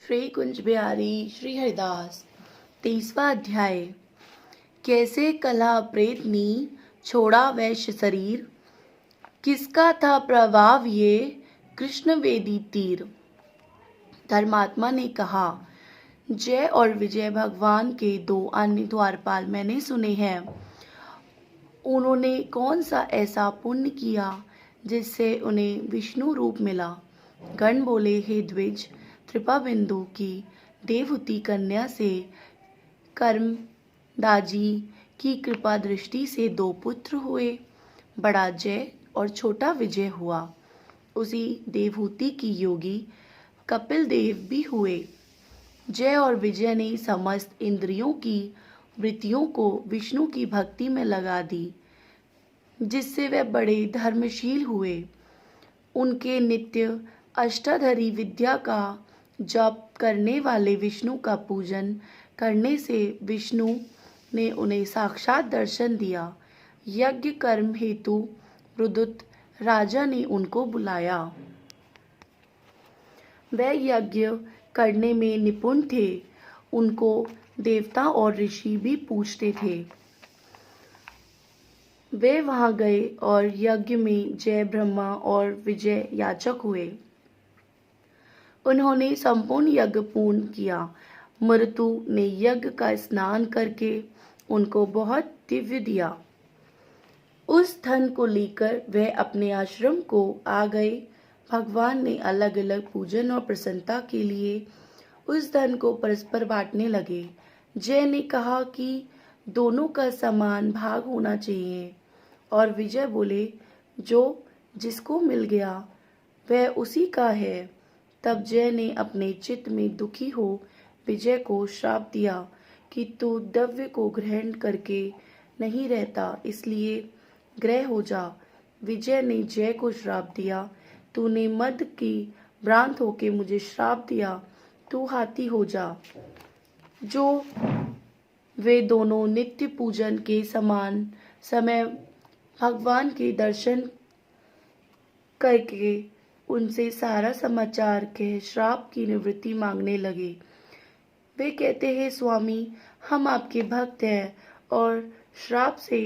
श्री कुंज बिहारी श्री हरिदास। 23वां अध्याय। कैसे कलह प्रेतनी छोड़ा वैश्य शरीर, किसका था प्रभाव ये कृष्ण वेदी तीर। धर्मात्मा ने कहा, जय और विजय भगवान के दो अन्य द्वारपाल मैंने सुने हैं। उन्होंने कौन सा ऐसा पुण्य किया जिससे उन्हें विष्णु रूप मिला। गण बोले, हे द्विज, त्रिपाबिंदु की देवहूति कन्या से कर्मदाजी की कृपा दृष्टि से दो पुत्र हुए, बड़ा जय और छोटा विजय हुआ। उसी देवहूति की योगी कपिल देव भी हुए। जय और विजय ने समस्त इंद्रियों की वृत्तियों को विष्णु की भक्ति में लगा दी, जिससे वे बड़े धर्मशील हुए। उनके नित्य अष्टाधारी विद्या का जप करने वाले विष्णु का पूजन करने से विष्णु ने उन्हें साक्षात दर्शन दिया। यज्ञ कर्म हेतु रुदुत राजा ने उनको बुलाया। वे यज्ञ करने में निपुण थे। उनको देवता और ऋषि भी पूजते थे। वे वहां गए और यज्ञ में जय ब्रह्मा और विजय याचक हुए। उन्होंने संपूर्ण यज्ञ पूर्ण किया। मृत्यु ने यज्ञ का स्नान करके उनको बहुत दिव्य दिया। उस धन को लेकर वे अपने आश्रम को आ गए। भगवान ने अलग अलग पूजन और प्रसन्नता के लिए उस धन को परस्पर बांटने लगे। जय ने कहा कि दोनों का समान भाग होना चाहिए, और विजय बोले, जो जिसको मिल गया वह उसी का है। तब जय ने अपने चित्त में दुखी हो विजय को श्राप दिया कि तू द्रव्य को ग्रहण करके नहीं रहता, इसलिए ग्रह हो जा। विजय ने जय को श्राप दिया, तूने मद की भ्रांत होके मुझे श्राप दिया, तू हाथी हो जा। जो वे दोनों नित्य पूजन के समान समय भगवान के दर्शन करके उनसे सारा समाचार कह श्राप की निवृत्ति मांगने लगे। वे कहते हैं, स्वामी, हम आपके भक्त हैं और श्राप से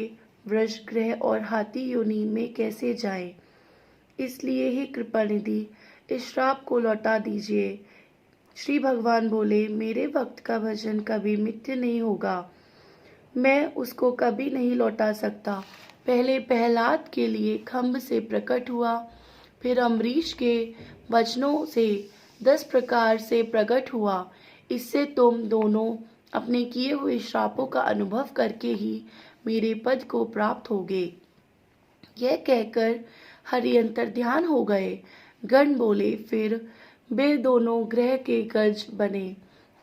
वृष ग्रह और हाथी योनि में कैसे जाएं? इसलिए हे कृपानिधि, इस श्राप को लौटा दीजिए। श्री भगवान बोले, मेरे भक्त का भजन कभी मिथ्य नहीं होगा, मैं उसको कभी नहीं लौटा सकता। पहले प्रहलाद के लिए खम्भ से प्रकट हुआ, फिर अम्बरीश के वचनों से 10 प्रकार से प्रकट हुआ। इससे तुम दोनों अपने किए हुए श्रापों का अनुभव करके ही मेरे पद को प्राप्त होगे। यह कहकर हरि अंतर्ध्यान हो गए। गण बोले, फिर वे दोनों ग्रह के गज बने।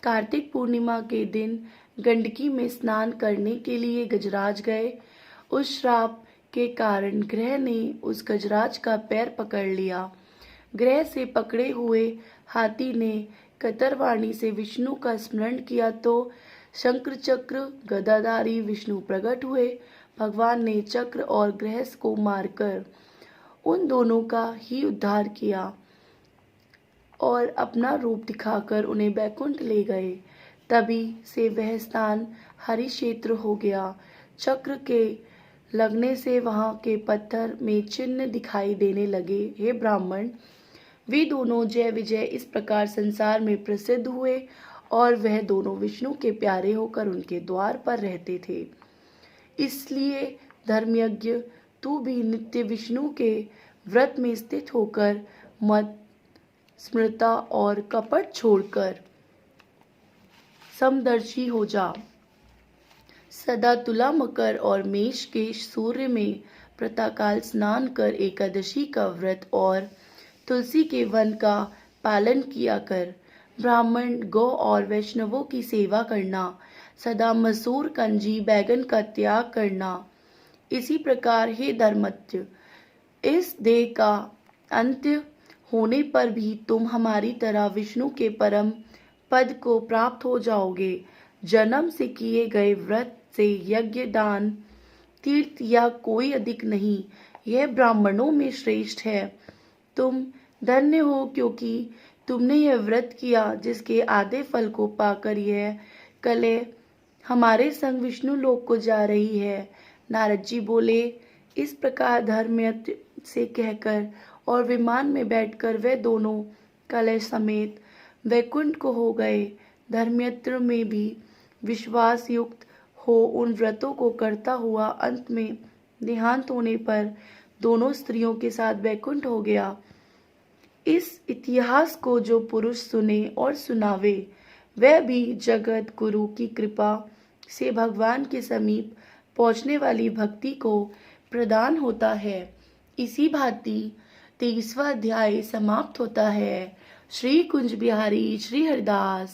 कार्तिक पूर्णिमा के दिन गंडकी में स्नान करने के लिए गजराज गए। उस श्राप के कारण ग्रह ने उस गजराज का पैर पकड़ लिया। ग्रह से पकड़े हुए हाथी ने कतरवाणी से विष्णु का स्मरण किया तो शंकर चक्र गदाधारी विष्णु प्रकट हुए। भगवान ने चक्र और ग्रह को मारकर उन दोनों का ही उद्धार किया और अपना रूप दिखाकर उन्हें वैकुंठ ले गए। तभी से वह स्थान हरि क्षेत्र हो गया। चक्र के लगने से वहां के पत्थर में चिन्ह दिखाई देने लगे। हे ब्राह्मण, वे दोनों जय विजय इस प्रकार संसार में प्रसिद्ध हुए और वह दोनों विष्णु के प्यारे होकर उनके द्वार पर रहते थे। इसलिए धर्मयज्ञ, तू भी नित्य विष्णु के व्रत में स्थित होकर मत स्मृता और कपट छोड़कर समदर्शी हो जा। सदा तुला, मकर और मेष के सूर्य में प्रातःकाल स्नान कर एकादशी का व्रत और तुलसी के वन का पालन किया कर। ब्राह्मण, गौ और वैष्णवों की सेवा करना। सदा मसूर, कंजी, बैगन का त्याग करना। इसी प्रकार हे धर्मज्ञ, इस देह का अंत्य होने पर भी तुम हमारी तरह विष्णु के परम पद को प्राप्त हो जाओगे। जन्म से किए गए व्रत से यज्ञ, दान, तीर्थ या कोई अधिक नहीं, यह ब्राह्मणों में श्रेष्ठ है। तुम धन्य हो, क्योंकि तुमने यह व्रत किया जिसके आधे फल को पाकर यह कलह हमारे संग विष्णु लोक को जा रही है। नारद जी बोले, इस प्रकार धर्मयज्ञ से कहकर और विमान में बैठकर वे दोनों कलह समेत वैकुंठ को हो गए। धर्मयज्ञ में भी विश्वास युक्त हो उन व्रतों को करता हुआ अंत में देहांत होने पर दोनों स्त्रियों के साथ वैकुंठ हो गया। इस इतिहास को जो पुरुष सुने और सुनावे वह भी जगत गुरु की कृपा से भगवान के समीप पहुंचने वाली भक्ति को प्रदान होता है। इसी भांति 23वां अध्याय समाप्त होता है। श्री कुंज बिहारी श्री हरिदास।